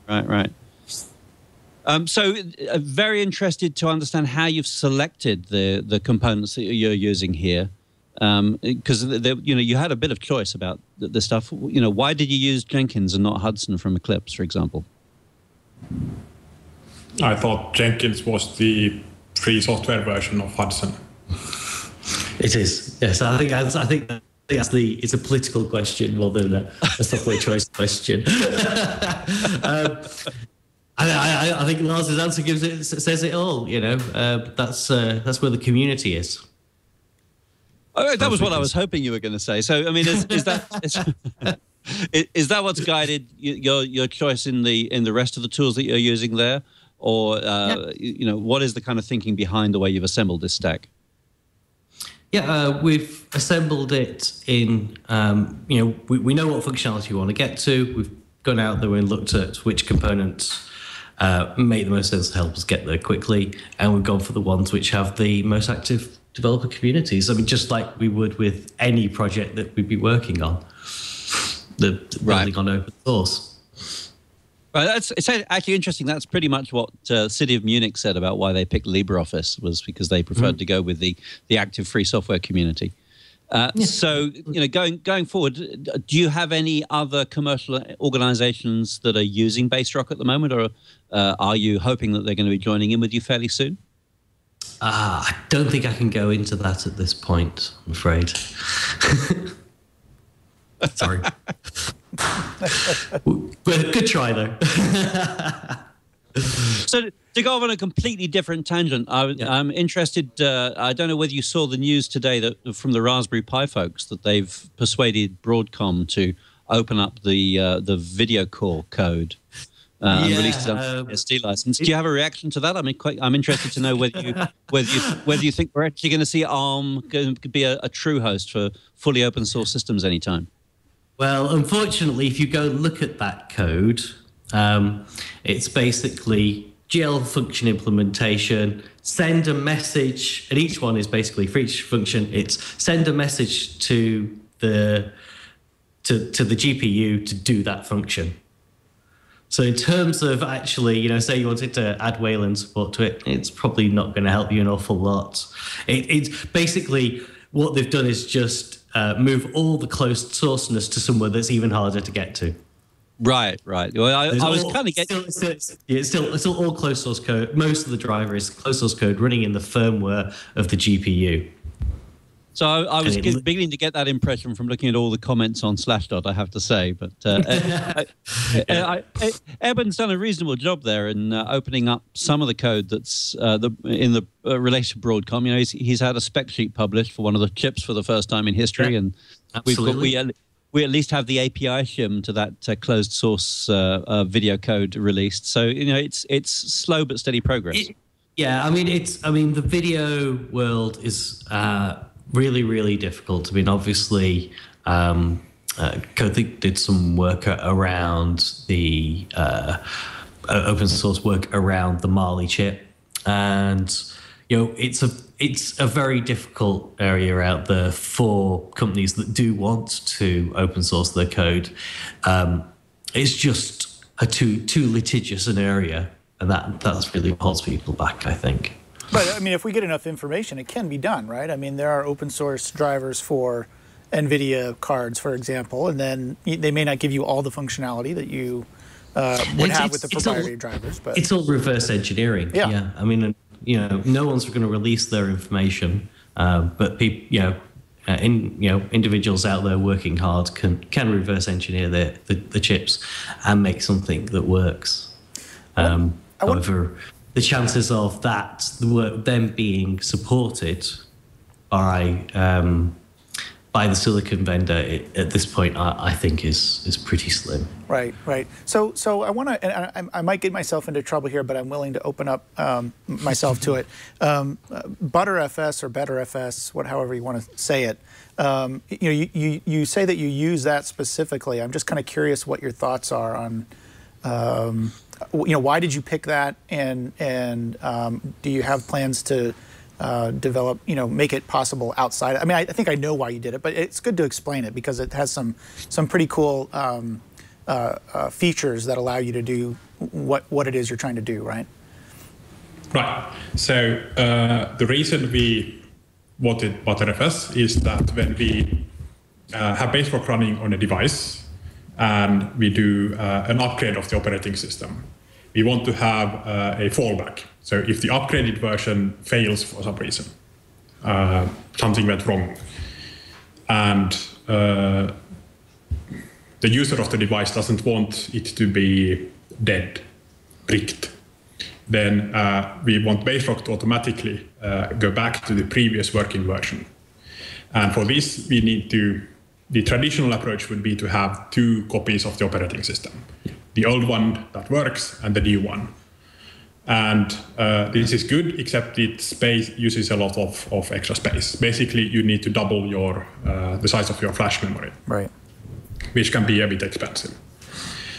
So very interested to understand how you've selected the components that you're using here, because you had a bit of choice about the stuff. Why did you use Jenkins and not Hudson from Eclipse, for example? I thought Jenkins was the free software version of Hudson. It is, yes. I think it's a political question more than a software choice question. I think Lars's answer says it all. That's where the community is. Oh, that was what I was hoping you were going to say. So, I mean, is that what's guided your choice in the rest of the tools that you're using there? Or, what is the kind of thinking behind the way you've assembled this stack? Yeah, we've assembled it in, we know what functionality we want to get to. We've gone out there and looked at which components make the most sense to help us get there quickly. And we've gone for the ones which have the most active developer communities. I mean, just like we would with any project that we'd be working on, running on open source. Right, it's actually interesting. That's pretty much what City of Munich said about why they picked LibreOffice, was because they preferred to go with the active free software community. So, going forward, do you have any other commercial organizations that are using Baserock at the moment, or are you hoping that they're going to be joining in with you fairly soon? I don't think I can go into that at this point, I'm afraid. Sorry. But good try, though. So to go off on a completely different tangent, I'm interested. I don't know whether you saw the news today that from the Raspberry Pi folks that they've persuaded Broadcom to open up the video core code and release it on the SD license. Do you have a reaction to that? I mean, I'm interested to know whether you think we're actually going to see ARM going to be a true host for fully open source systems anytime. Well, unfortunately, if you go look at that code, it's basically GL function implementation, send a message, and each one is basically, for each function, it's send a message to the GPU to do that function. So in terms of actually, say you wanted to add Wayland support to it, it's probably not going to help you an awful lot. It's basically what they've done is just move all the closed sourceness to somewhere that's even harder to get to. Right. Well, I was kind of getting... It's still all closed source code. Most of the driver is closed source code running in the firmware of the GPU. So I was beginning to get that impression from looking at all the comments on Slashdot, I have to say. But Eben's done a reasonable job there in opening up some of the code that's in the relation to Broadcom. He's had a spec sheet published for one of the chips for the first time in history, and we at least have the API shim to that closed source video code released. So it's slow but steady progress. The video world is really, really difficult. I mean, obviously, Kothic did some work around the open source work around the Mali chip, and it's a very difficult area out there for companies that do want to open source their code. It's just a too litigious an area, and that's really what holds people back, I think. But, I mean, if we get enough information, it can be done, right? I mean, there are open source drivers for NVIDIA cards, for example, and then they may not give you all the functionality that you would have with the proprietary drivers. But it's all reverse engineering. Yeah. I mean, no one's going to release their information, but people, individuals out there working hard can reverse engineer the chips and make something that works. However, the chances of them being supported by the silicon vendor at this point, I think is pretty slim. Right. So I want to, and I might get myself into trouble here, but I'm willing to open up myself to it. ButterFS or BetterFS, however you want to say it. You say that you use that specifically. I'm just kind of curious what your thoughts are on. Why did you pick that, and do you have plans to develop, make it possible outside? I mean, I think I know why you did it, but it's good to explain it because it has some pretty cool features that allow you to do what it is you're trying to do, right? Right. So the reason we wanted ButterFS is that when we have Baserock running on a device, and we do an upgrade of the operating system, we want to have a fallback. So if the upgraded version fails for some reason, something went wrong, and the user of the device doesn't want it to be dead, bricked, then we want Baserock to automatically go back to the previous working version. And for this, we need to the traditional approach would be to have 2 copies of the operating system, the old one that works and the new one. And this is good, except it uses a lot of extra space. Basically, you need to double the size of your flash memory, right? Which can be a bit expensive.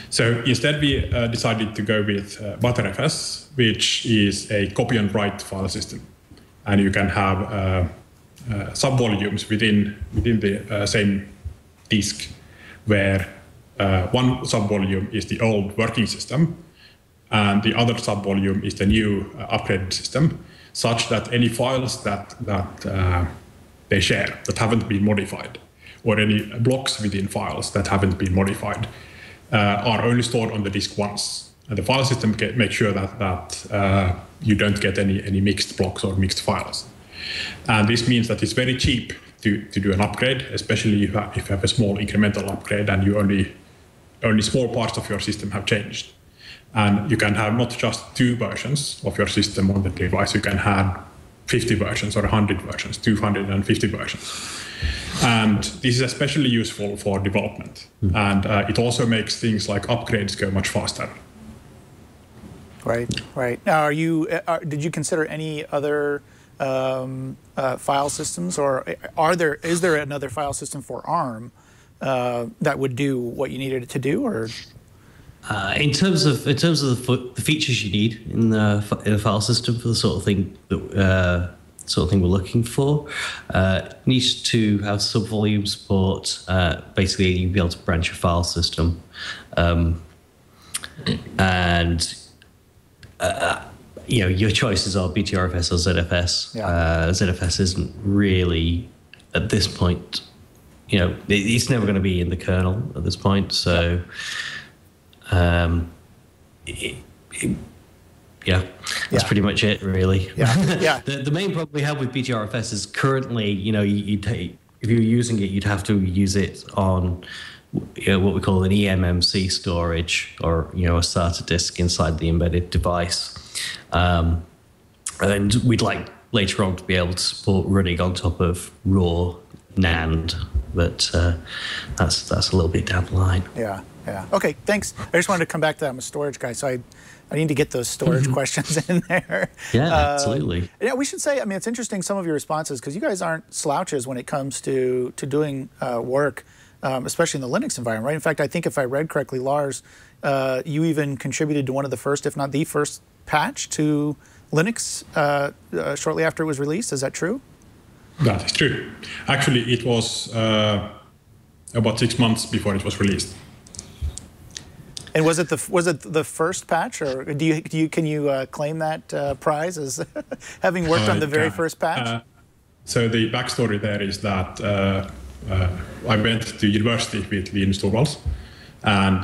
So instead, we decided to go with Btrfs, which is a copy and write file system, and you can have subvolumes within the same disk, where one subvolume is the old working system, and the other subvolume is the new upgraded system, such that any files that they share that haven't been modified, or any blocks within files that haven't been modified, are only stored on the disk once. And the file system makes sure that you don't get any mixed blocks or mixed files. And this means that it's very cheap to do an upgrade, especially if you have a small incremental upgrade and you only small parts of your system have changed. And you can have not just 2 versions of your system on the device, you can have 50 versions or 100 versions, 250 versions. And this is especially useful for development. And it also makes things like upgrades go much faster. Right, right. Now, did you consider any other file systems, or is there another file system for ARM that would do what you needed it to do, or? In terms of the features you need in a file system for the sort of thing that we're looking for, needs to have subvolume support. Basically, you'll be able to branch a file system, and your choices are BTRFS or ZFS. Yeah. ZFS isn't really at this point. It's never going to be in the kernel at this point. So. That's pretty much it, really. Yeah. The main problem we have with BTRFS is currently, if you're using it, you'd have to use it on what we call an eMMC storage, or a SATA disk inside the embedded device. And we'd like later on to be able to support running on top of raw NAND, but that's a little bit down the line. Yeah. Okay, thanks. I just wanted to come back to that. I'm a storage guy, so I need to get those storage questions in there. Yeah, absolutely. Yeah, we should say, it's interesting, some of your responses, because you guys aren't slouches when it comes to doing work, especially in the Linux environment, right? In fact, I think if I read correctly, Lars, you even contributed to one of the first, if not the first, patch to Linux shortly after it was released. Is that true? That is true. Actually, it was about 6 months before it was released. And was it the first patch, or can you claim that prize as having worked on the very first patch? So the backstory there is that I went to university with Linus Torvalds, and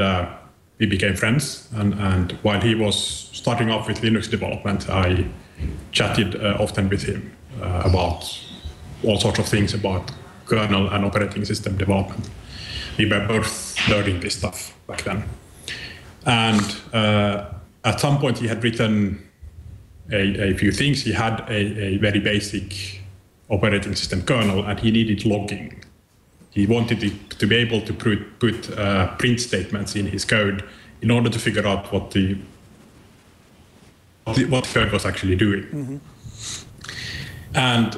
we became friends. And while he was starting off with Linux development, I chatted often with him about all sorts of things about kernel and operating system development. We were both learning this stuff back then. And at some point he had written a few things. He had a very basic operating system kernel, and he needed logging. He wanted to be able to put print statements in his code in order to figure out what the code was actually doing. Mm-hmm. And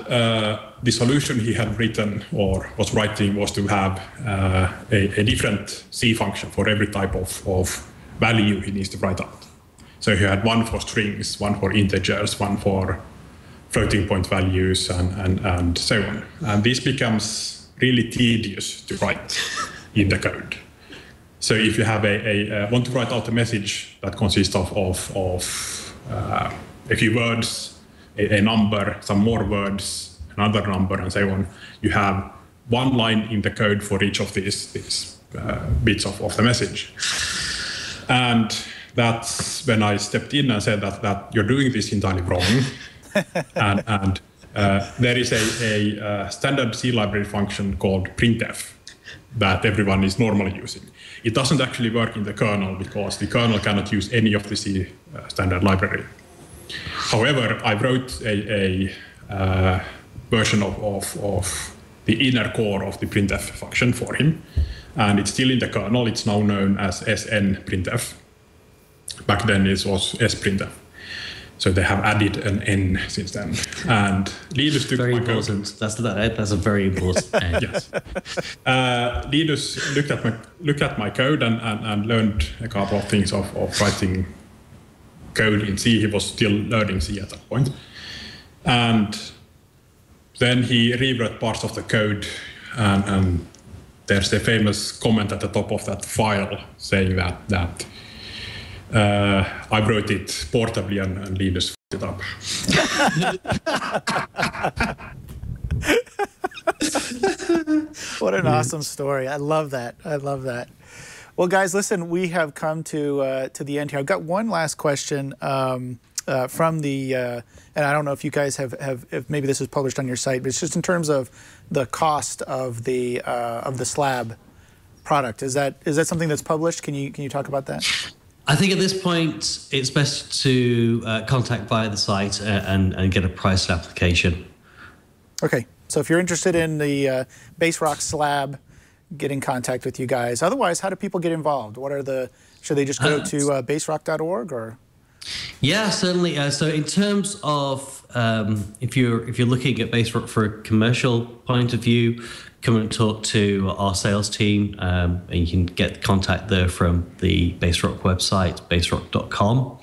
the solution he had written or was writing was to have a different C function for every type of value he needs to write out. So he had one for strings, one for integers, one for floating point values, and so on. And this becomes really tedious to write in the code. So if you have want to write out a message that consists of a few words, a number, some more words, another number, and so on, you have one line in the code for each of these bits of the message. And that's when I stepped in and said that you're doing this entirely wrong. and there is a standard C library function called printf that everyone is normally using. It doesn't actually work in the kernel because the kernel cannot use any of the C standard library. However, I wrote a version of the inner core of the printf function for him, and it's still in the kernel. It's now known as SN printf. Back then it was sprintf. So they have added an N since then. And Linus took very my important. code. That's a very important. Yes. Linus looked at my code and learned a couple of things of writing code in C. He was still learning C at that point. And then he rewrote parts of the code, and there's a famous comment at the top of that file saying that I wrote it portably and Linus f***ed it up. What an awesome story. I love that. I love that. Well, guys, listen, we have come to the end here. I've got one last question from the, and I don't know if you guys if maybe this is published on your site, but it's just in terms of the cost of the slab product. Is that something that's published? Can you talk about that? I think at this point it's best to contact via the site and get a priced application. Okay, so if you're interested in the Baserock slab, get in contact with you guys. Otherwise, how do people get involved? Should they just go to baserock.org or? Yeah, certainly. So in terms of if you're looking at Baserock for a commercial point of view, come and talk to our sales team, and you can get contact there from the Baserock website, baserock.com.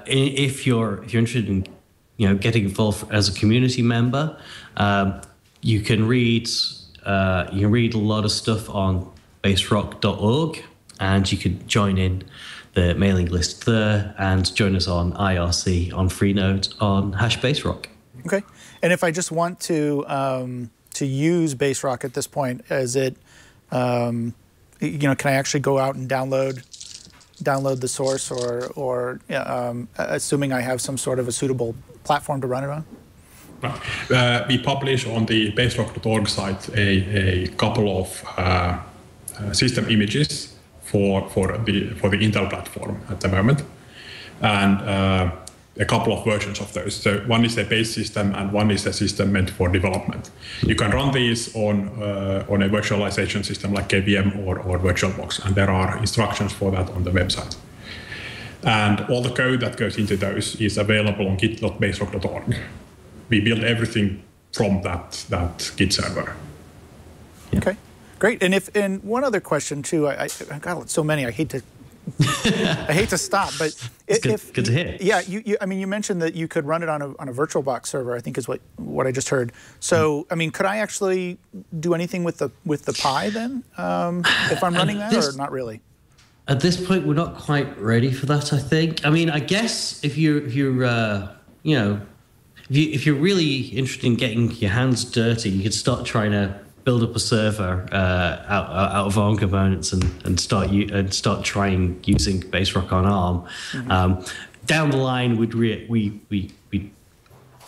If you're interested in getting involved as a community member, you can read a lot of stuff on baserock.org, and you can join in the mailing list there and join us on IRC on Freenode on #Baserock. Okay, and if I just want to use Baserock at this point, is it can I actually go out and download the source, or assuming I have some sort of a suitable platform to run it on? We publish on the baserock.org site a couple of system images for the Intel platform at the moment, and a couple of versions of those. So one is a base system and one is a system meant for development. You can run these on a virtualization system like KVM or VirtualBox, and there are instructions for that on the website. And all the code that goes into those is available on git.baserock.org. We build everything from that Git server. Okay, great. And one other question too. I got so many. I hate to stop, but it's good to hear. Yeah, I mean, you mentioned that you could run it on a VirtualBox server, I think is what I just heard. So, I mean, could I actually do anything with the Pi then, if I'm running that, or not really? At this point, we're not quite ready for that, I think. I mean, I guess if you're really interested in getting your hands dirty, you could start trying to build up a server out of ARM components and start trying using Baserock on ARM. Mm-hmm. Down the line, we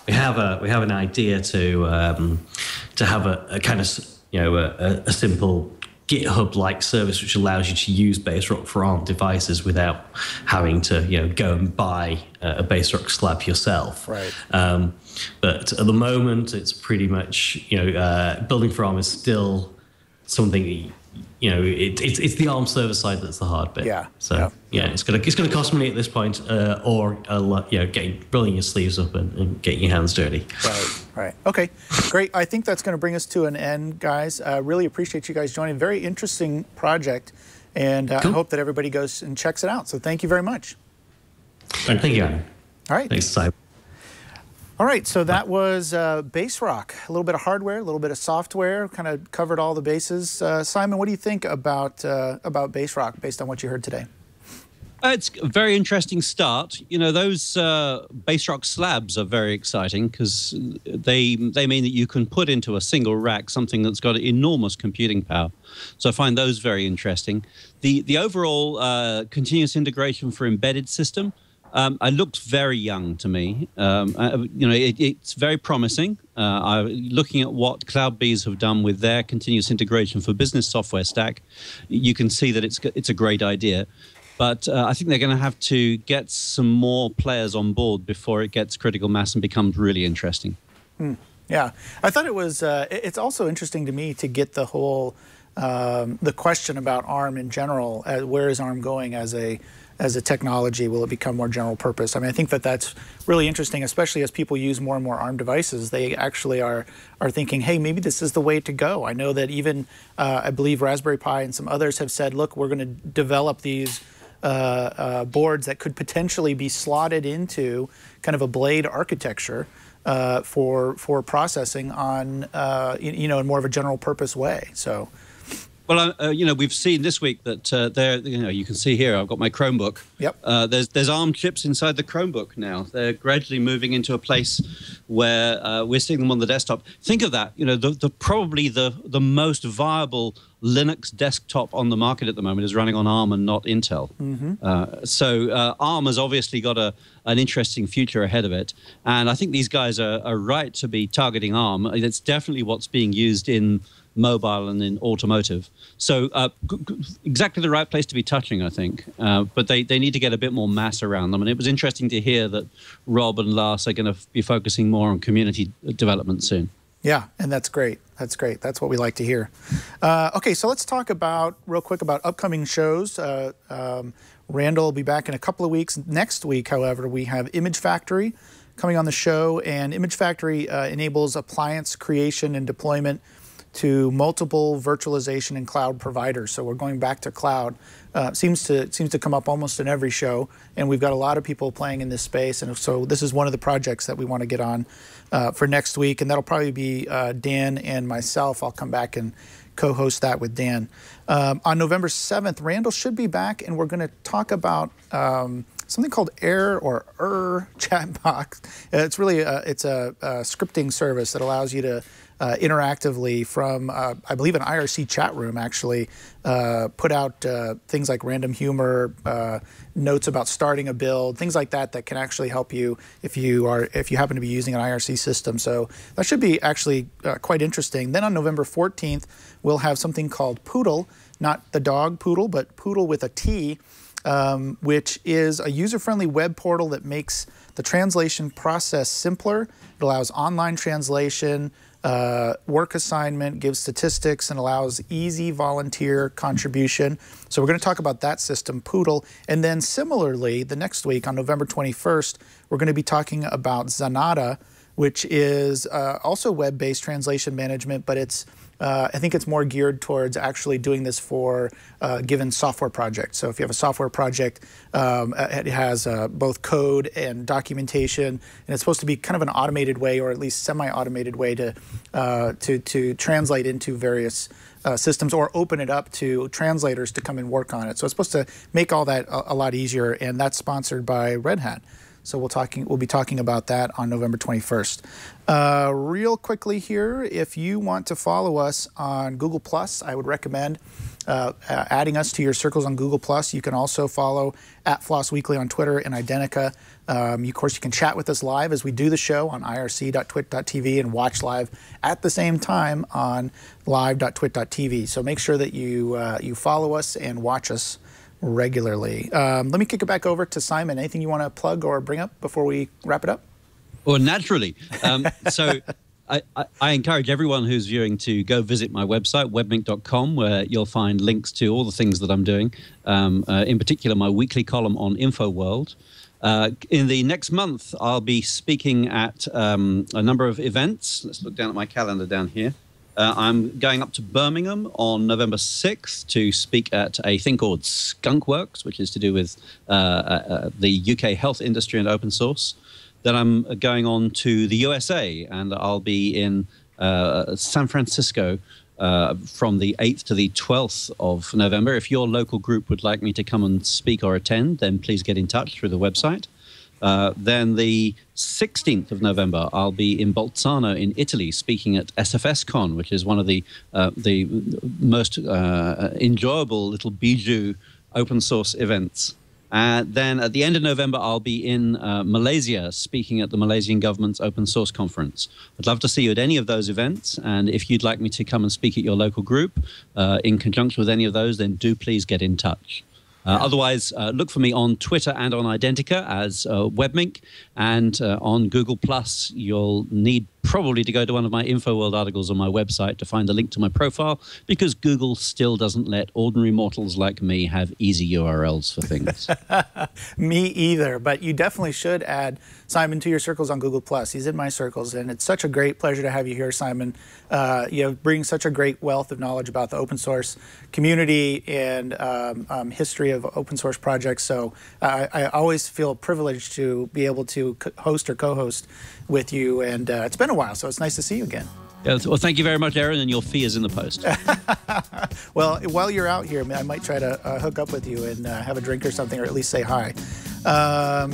have an idea to have a kind of a simple GitHub-like service which allows you to use Baserock for ARM devices without having to go and buy a Baserock slab yourself. Right. But at the moment, it's pretty much building for ARM is still something. It's the ARM server side that's the hard bit. Yeah. So it's gonna cost money at this point, or rolling your sleeves up and getting your hands dirty. Right. Okay. Great. I think that's going to bring us to an end, guys. Really appreciate you guys joining. Very interesting project, and cool. I hope that everybody goes and checks it out. So thank you very much. Thank you, Aaron. All right. Thanks, Simon. All right, so that was Baserock. A little bit of hardware, a little bit of software, kind of covered all the bases. Simon, what do you think about Baserock based on what you heard today? It's a very interesting start. Those Baserock slabs are very exciting because they mean that you can put into a single rack something that's got enormous computing power. So I find those very interesting. The overall continuous integration for embedded system, it looks very young to me. It's very promising. Looking at what CloudBees have done with their continuous integration for business software stack, you can see that it's a great idea. But I think they're going to have to get some more players on board before it gets critical mass and becomes really interesting. Yeah, I thought it was. It's also interesting to me to get the whole the question about ARM in general. Where is ARM going as as a technology? Will it become more general purpose? I mean, I think that that's really interesting, especially as people use more and more ARM devices. They actually are thinking, hey, maybe this is the way to go. I know that even, I believe Raspberry Pi and some others have said, look, we're going to develop these boards that could potentially be slotted into kind of a blade architecture for processing on, in more of a general purpose way. So. Well, we've seen this week that you can see here, I've got my Chromebook. Yep. There's ARM chips inside the Chromebook now. They're gradually moving into a place where we're seeing them on the desktop. Think of that. Probably the most viable Linux desktop on the market at the moment is running on ARM and not Intel. Mm-hmm. So ARM has obviously got an interesting future ahead of it. And I think these guys are right to be targeting ARM. It's definitely what's being used in mobile and in automotive. So exactly the right place to be touching, I think. But they need to get a bit more mass around them. And it was interesting to hear that Rob and Lars are going to be focusing more on community development soon. Yeah, and that's great. That's great. That's what we like to hear. Okay, so let's talk real quick about upcoming shows. Randall will be back in a couple of weeks. Next week, however, we have Image Factory coming on the show. And Image Factory enables appliance creation and deployment to multiple virtualization and cloud providers. So we're going back to cloud. Seems to come up almost in every show, and we've got a lot of people playing in this space. And so this is one of the projects that we want to get on for next week, and that'll probably be Dan and myself. I'll come back and co-host that with Dan. On November 7th, Randall should be back, and we're going to talk about something called Air chat box. It's really it's a scripting service that allows you to interactively from, I believe, an IRC chat room actually put out things like random humor, notes about starting a build, things like that that can actually help you if you happen to be using an IRC system. So that should be actually quite interesting. Then on November 14th, we'll have something called Poodle, not the dog Poodle, but Poodle with a T, which is a user-friendly web portal that makes the translation process simpler. It allows online translation, work assignment, gives statistics, and allows easy volunteer contribution. So we're going to talk about that system, Poodle. And then similarly, the next week on November 21st, we're going to be talking about Zanata, which is also web-based translation management, but it's I think it's more geared towards actually doing this for given software projects. So if you have a software project, it has both code and documentation, and it's supposed to be kind of an automated way, or at least semi-automated way to translate into various systems, or open it up to translators to come and work on it. So it's supposed to make all that a lot easier, and that's sponsored by Red Hat. So we'll be talking about that on November 21st. Real quickly here, if you want to follow us on Google+, I would recommend adding us to your circles on Google+. You can also follow @FLOSS Weekly on Twitter and Identica. Of course, you can chat with us live as we do the show on irc.twit.tv and watch live at the same time on live.twit.tv. So make sure that you follow us and watch us regularly. Let me kick it back over to Simon. Anything you want to plug or bring up before we wrap it up? Well, naturally. So I encourage everyone who's viewing to go visit my website, webmink.com, where you'll find links to all the things that I'm doing, in particular my weekly column on InfoWorld. In the next month, I'll be speaking at a number of events. Let's look down at my calendar down here. I'm going up to Birmingham on November 6th to speak at a thing called Skunkworks, which is to do with the UK health industry and open source. Then I'm going on to the USA, and I'll be in San Francisco from the 8th to the 12th of November. If your local group would like me to come and speak or attend, then please get in touch through the website. Then the 16th of November, I'll be in Bolzano in Italy speaking at SFSCon, which is one of the most enjoyable little bijou open source events. Then at the end of November, I'll be in Malaysia speaking at the Malaysian government's open source conference. I'd love to see you at any of those events. And if you'd like me to come and speak at your local group in conjunction with any of those, then do please get in touch. Otherwise, look for me on Twitter and on Identica as Webmink, and on Google+, you'll need probably to go to one of my InfoWorld articles on my website to find the link to my profile, because Google still doesn't let ordinary mortals like me have easy URLs for things. Me either, but you definitely should add Simon to your circles on Google+. He's in my circles, and it's such a great pleasure to have you here, Simon. You bring such a great wealth of knowledge about the open source community and history of open source projects. So I always feel privileged to be able to host or co-host with you, and it's been a while, so it's nice to see you again. Yeah, well, thank you very much, Aaron, and your fee is in the post. Well, while you're out here, I might try to hook up with you and have a drink or something, or at least say hi.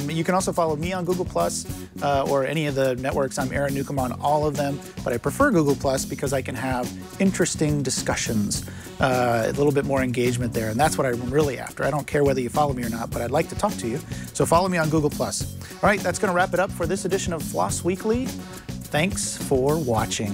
You can also follow me on Google+, or any of the networks. I'm Aaron Newcomb on all of them, but I prefer Google+ because I can have interesting discussions, a little bit more engagement there, and that's what I'm really after. I don't care whether you follow me or not, but I'd like to talk to you, so follow me on Google+. All right, that's going to wrap it up for this edition of FLOSS Weekly. Thanks for watching.